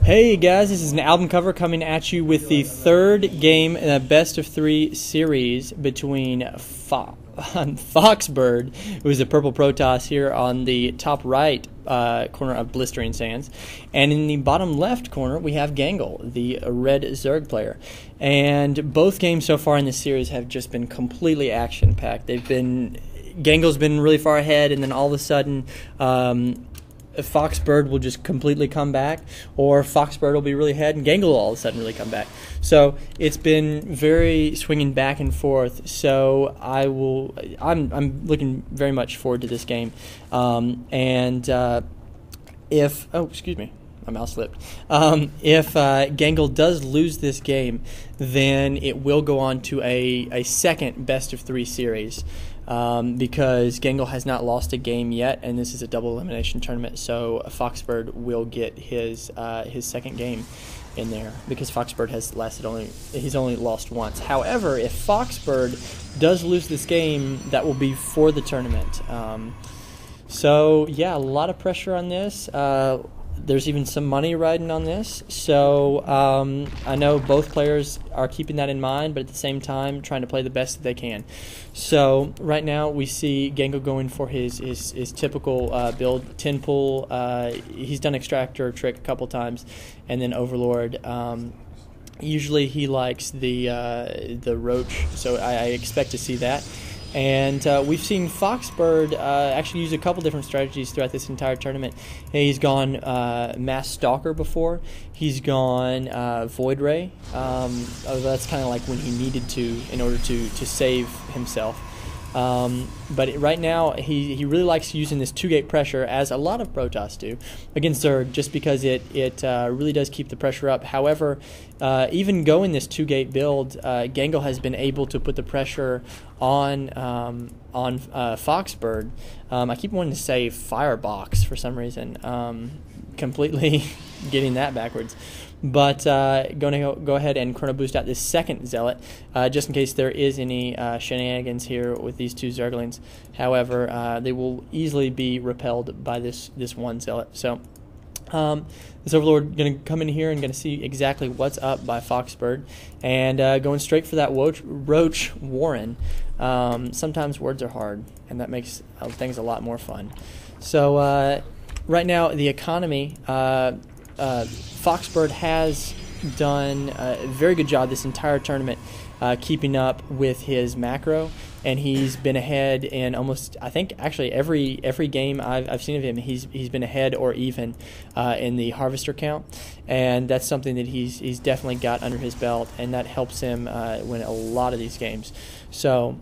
Hey guys, this is an album cover coming at you with the third game in a best of three series between FoxxBird, who is a purple Protoss here on the top right corner of Blistering Sands, and in the bottom left corner we have Gangle, the red Zerg player. And both games so far in this series have just been completely action-packed. Gangle's been really far ahead, and then all of a sudden FoxxBird will just completely come back, or FoxxBird will be really ahead and Gangle will all of a sudden really come back. So it's been very swinging back and forth. So I'm looking very much forward to this game. Excuse me, my mouse slipped. If Gangle does lose this game, then it will go on to a second best of three series. Because Gangle has not lost a game yet, and this is a double elimination tournament, so FoxxBird will get his second game in there, because FoxxBird he's only lost once. However, if FoxxBird does lose this game, that will be for the tournament. So yeah, a lot of pressure on this. There's even some money riding on this, so I know both players are keeping that in mind, but at the same time trying to play the best that they can. So right now we see Gangle going for his typical build, 10 pull. He's done Extractor trick a couple times, and then Overlord. Usually he likes the Roach, so I expect to see that. And we've seen FoxxBird actually use a couple different strategies throughout this entire tournament. He's gone Mass Stalker before. He's gone Void Ray. That's kind of like when he needed to in order to save himself. But right now he really likes using this 2-gate pressure, as a lot of Protoss do, against Zerg, just because it really does keep the pressure up. However, even going this 2-gate build, Gangle has been able to put the pressure on FoxxBird. I keep wanting to say Firebox for some reason, completely getting that backwards. But going to go ahead and chrono boost out this second Zealot, just in case there is any shenanigans here with these two Zerglings. However, they will easily be repelled by this one Zealot. So this Overlord going to come in here and going to see exactly what's up by FoxxBird, and going straight for that Roach Warren. Sometimes words are hard, and that makes things a lot more fun. So right now the economy, FoxxBird has done a very good job this entire tournament keeping up with his macro, and he's been ahead in almost, I think, actually every game I've seen of him. He's been ahead or even in the harvester count, and that's something that he's definitely got under his belt, and that helps him win a lot of these games. So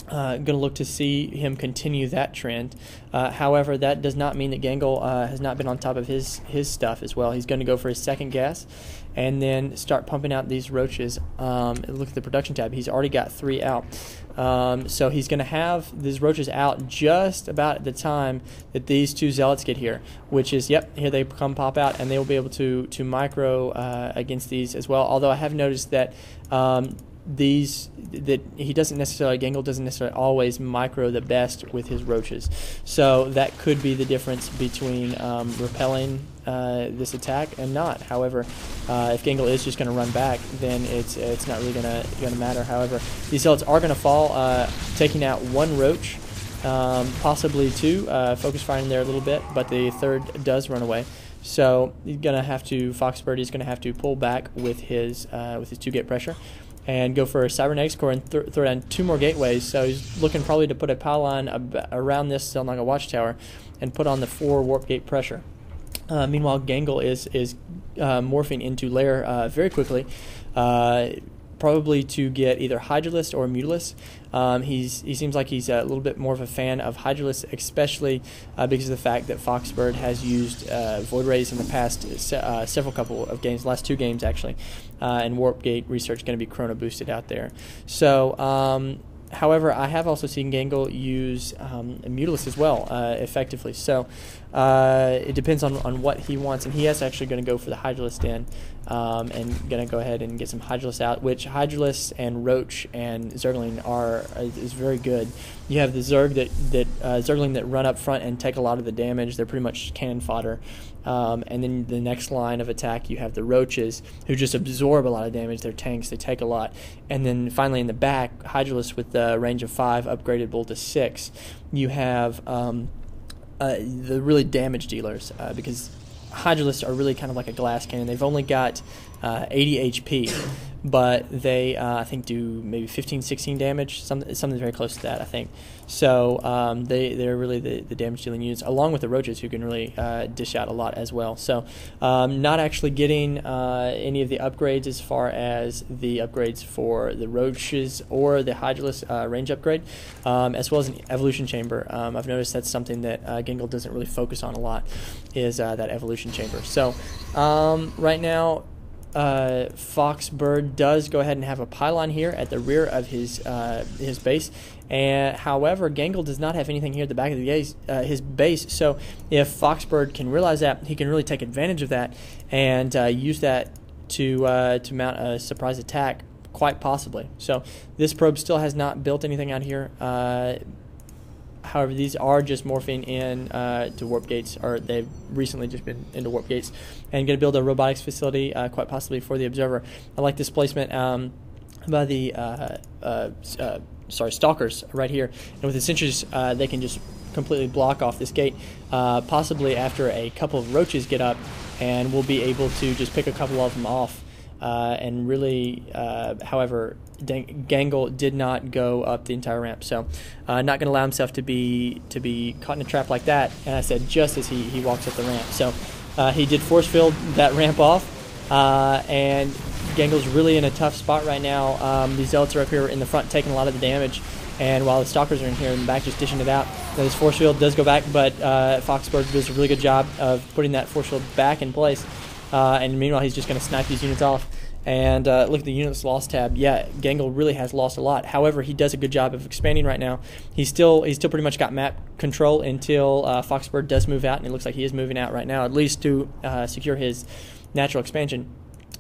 going to look to see him continue that trend. However, that does not mean that Gangle has not been on top of his stuff as well. He's going to go for his second gas and then start pumping out these roaches. Look at the production tab. He's already got 3 out. So he's going to have these roaches out just about at the time that these two Zealots get here, which is, yep, here they come pop out, and they will be able to micro against these as well. Although I have noticed that Gangle doesn't necessarily always micro the best with his roaches, so that could be the difference between repelling this attack and not. However, if Gangle is just going to run back, then it's not really going to matter. However, these Zealots are going to fall, taking out 1 roach, possibly 2, focus firing there a little bit, but the third does run away. So FoxxBird is going to have to pull back with his 2-gate pressure and go for a Cybernetics Core and throw down 2 more gateways. So he's looking probably to put a pylon around this Selnaga watchtower and put on the 4 warp gate pressure. Meanwhile, Gangle is morphing into Lair very quickly, probably to get either Hydralisk or Mutalisk. He seems like he's a little bit more of a fan of Hydralisk, especially because of the fact that FoxxBird has used Void Rays in the past couple of games, last 2 games actually, and Warp Gate Research is going to be chrono boosted out there. So however, I have also seen Gangle use Mutalisk as well effectively. So it depends on what he wants, and he is actually going to go for the Hydralisk in, and going to go ahead and get some Hydralisk out, which Hydralisk and Roach and Zergling is very good. You have the Zergling that run up front and take a lot of the damage. They're pretty much cannon fodder. And then the next line of attack, you have the Roaches, who just absorb a lot of damage. They're tanks, they take a lot. And then finally in the back, Hydralisk with the range of 5, upgradable to 6. You have the really damage dealers, because Hydralisks are really kind of like a glass cannon. They've only got 80 HP, but they I think do maybe 15, 16 damage, something very close to that, I think. So they're really the damage dealing units, along with the Roaches, who can really dish out a lot as well. So not actually getting any of the upgrades as far as the upgrades for the Roaches or the Hydralisk range upgrade, as well as an evolution chamber. I've noticed that's something that Gangle doesn't really focus on a lot, is that evolution chamber. So right now, FoxxBird does go ahead and have a pylon here at the rear of his base, and however, Gangle does not have anything here at the back of his base. So if FoxxBird can realize that, he can really take advantage of that and use that to mount a surprise attack, quite possibly. So this probe still has not built anything out here. However, these are just morphing in to warp gates, or they've recently just been into warp gates, and going to build a robotics facility, quite possibly for the Observer. I like this placement by the Stalkers right here, and with the sentries, they can just completely block off this gate. Possibly after a couple of Roaches get up, and we'll be able to just pick a couple of them off. And really, however, Gangle did not go up the entire ramp, so not going to allow himself to be caught in a trap like that. And I said just as he walks up the ramp, so he did force field that ramp off, and Gangle's really in a tough spot right now. These Zealots are up here in the front taking a lot of the damage, and while the Stalkers are in here in the back just dishing it out. Now, this force field does go back, but FoxxBird does a really good job of putting that force field back in place. And meanwhile, he's just going to snipe these units off. And look at the units lost tab. Yeah, Gangle really has lost a lot. However, he does a good job of expanding right now. He's still pretty much got map control until FoxxBird does move out, and it looks like he is moving out right now, at least to secure his natural expansion.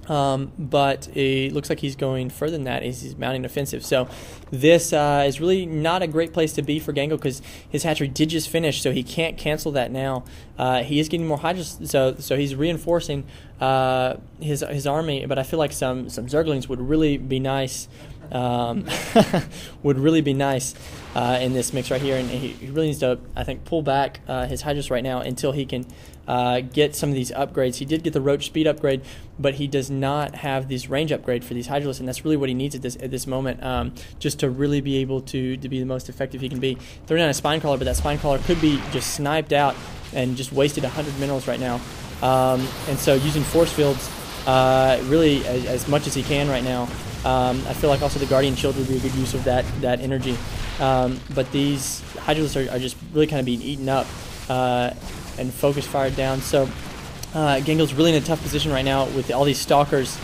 But it looks like he's going further than that. He's mounting offensive. So this is really not a great place to be for Gangle, because his hatchery did just finish, so he can't cancel that now. He is getting more hydras, so he's reinforcing his army. But I feel like some Zerglings would really be nice. Would really be nice in this mix right here, and he really needs to, I think, pull back his Hydras right now until he can get some of these upgrades. He did get the Roach speed upgrade, but he does not have this range upgrade for these Hydralisks, and that's really what he needs at this moment, just to really be able to be the most effective he can be. Throwing down a Spine Crawler, but that Spine Crawler could be just sniped out and just wasted 100 minerals right now. And so using force fields really as much as he can right now. I feel like also the Guardian Shield would be a good use of that energy. But these Hydralisks are just really kind of being eaten up and focus fired down. So Gangle's really in a tough position right now with all these Stalkers.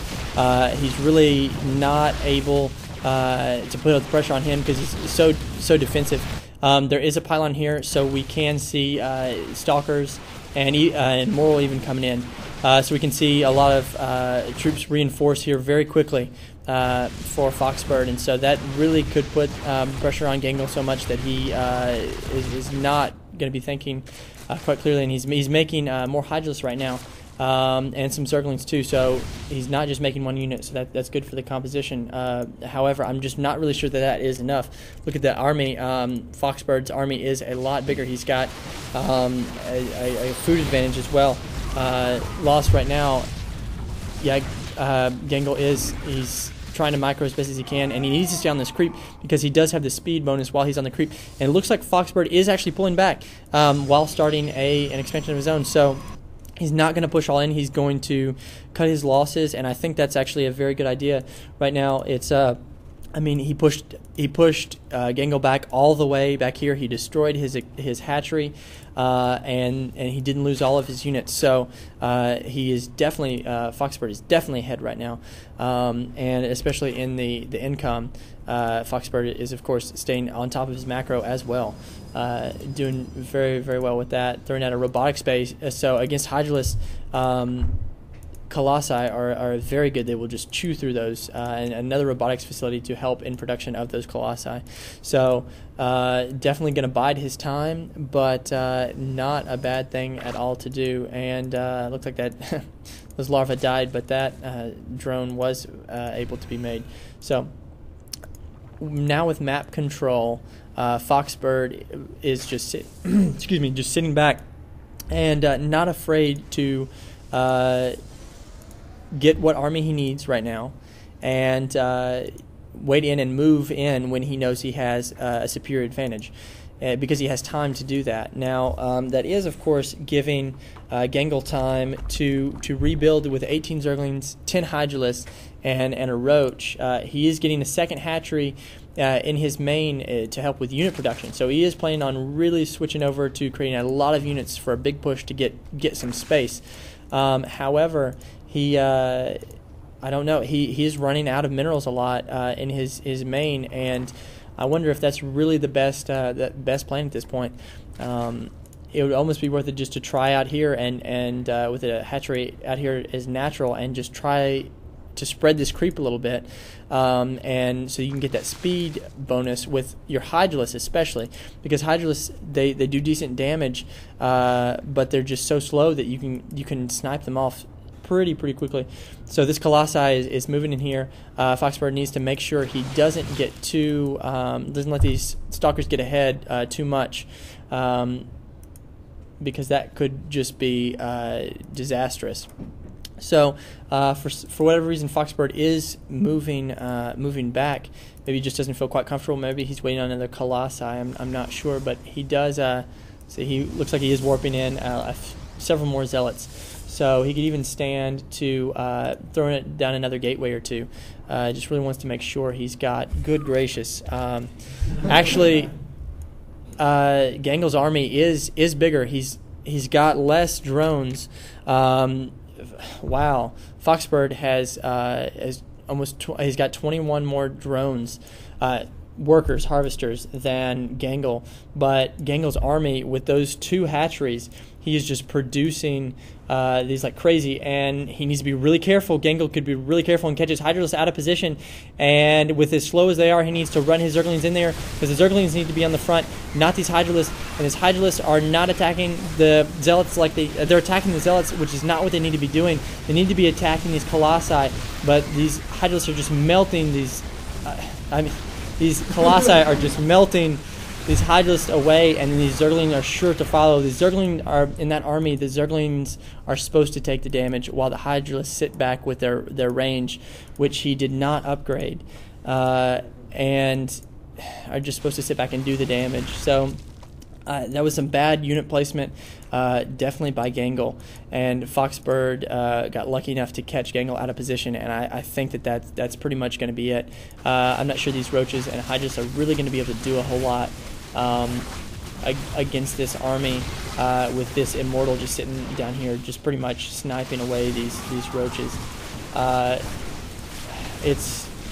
He's really not able to put up the pressure on him because he's so defensive. There is a pylon here, so we can see Stalkers and Moral even coming in. So we can see a lot of troops reinforce here very quickly for FoxxBird, and so that really could put pressure on Gangle so much that he is not going to be thinking quite clearly, and he's making more Hydralisks right now, and some Zerglings too, so he's not just making one unit, so that's good for the composition. However, I'm just not really sure that is enough. Look at the army. FoxxBird's army is a lot bigger. He's got a food advantage as well. Lost right now. Yeah, Gangle he's trying to micro as best as he can, and he needs to stay on this creep because he does have the speed bonus while he's on the creep. And it looks like FoxxBird is actually pulling back while starting an expansion of his own. So he's not going to push all in. He's going to cut his losses, and I think that's actually a very good idea right now. It's I mean, he pushed Gangle back all the way back here. He destroyed his hatchery, and he didn't lose all of his units. So he is definitely FoxxBird is definitely ahead right now, and especially in the income. FoxxBird is of course staying on top of his macro as well, doing very, very well with that. Throwing out a robotic space. So against Hydralisk, Colossi are very good. They will just chew through those, and another robotics facility to help in production of those Colossi. So definitely going to bide his time, but not a bad thing at all to do. And looks like that those larvae died, but that drone was able to be made. So now with map control, FoxxBird is just excuse me, just sitting back and not afraid to get what army he needs right now, and wait in and move in when he knows he has a superior advantage, because he has time to do that. Now, that is, of course, giving Gangle time to rebuild with 18 Zerglings, 10 Hydralisks, and a Roach. He is getting a second hatchery in his main to help with unit production. So he is planning on really switching over to creating a lot of units for a big push to get some space. However, I don't know. He is running out of minerals a lot in his main, and I wonder if that's really the best plan at this point. It would almost be worth it just to try out here and with a hatchery out here is natural, and just try to spread this creep a little bit, and so you can get that speed bonus with your Hydralisk, especially because Hydralisk they do decent damage, but they're just so slow that you can snipe them off pretty quickly. So this Colossi is moving in here. FoxxBird needs to make sure he doesn't get too doesn't let these stalkers get ahead too much, because that could just be disastrous. So for whatever reason, FoxxBird is moving back. Maybe he just doesn't feel quite comfortable. Maybe he's waiting on another Colossi. I'm not sure, but he does. So he looks like he is warping in several more zealots. So he could even stand to throwing it down another gateway or two. Just really wants to make sure he's got. Good gracious! Actually, Gangle's army is bigger. He's got less drones. Wow, FoxxBird has he's got 21 more drones, workers, harvesters than Gangle. But Gangle's army, with those two hatcheries, he is just producing these like crazy, and he needs to be really careful. Gangle could be really careful and catch his Hydralisk out of position, and with as slow as they are, he needs to run his Zerglings in there, because the Zerglings need to be on the front, not these Hydralisks, and his Hydralisks are not attacking the Zealots like they're attacking the Zealots, which is not what they need to be doing. They need to be attacking these Colossi, but these Hydralisks are just melting these, these Colossi are just melting these Hydralisks away, and these Zerglings are sure to follow. The Zerglings are in that army. The Zerglings are supposed to take the damage, while the Hydralisks sit back with their range, which he did not upgrade, and are just supposed to sit back and do the damage. So that was some bad unit placement, definitely by Gangle, and FoxxBird got lucky enough to catch Gangle out of position, and I think that's pretty much going to be it. I'm not sure these Roaches and Hydralisks are really going to be able to do a whole lot against this army, with this Immortal just sitting down here, just pretty much sniping away these Roaches.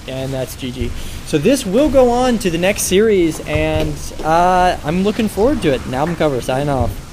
And that's GG. So this will go on to the next series, and I'm looking forward to it. An album cover. Sign off.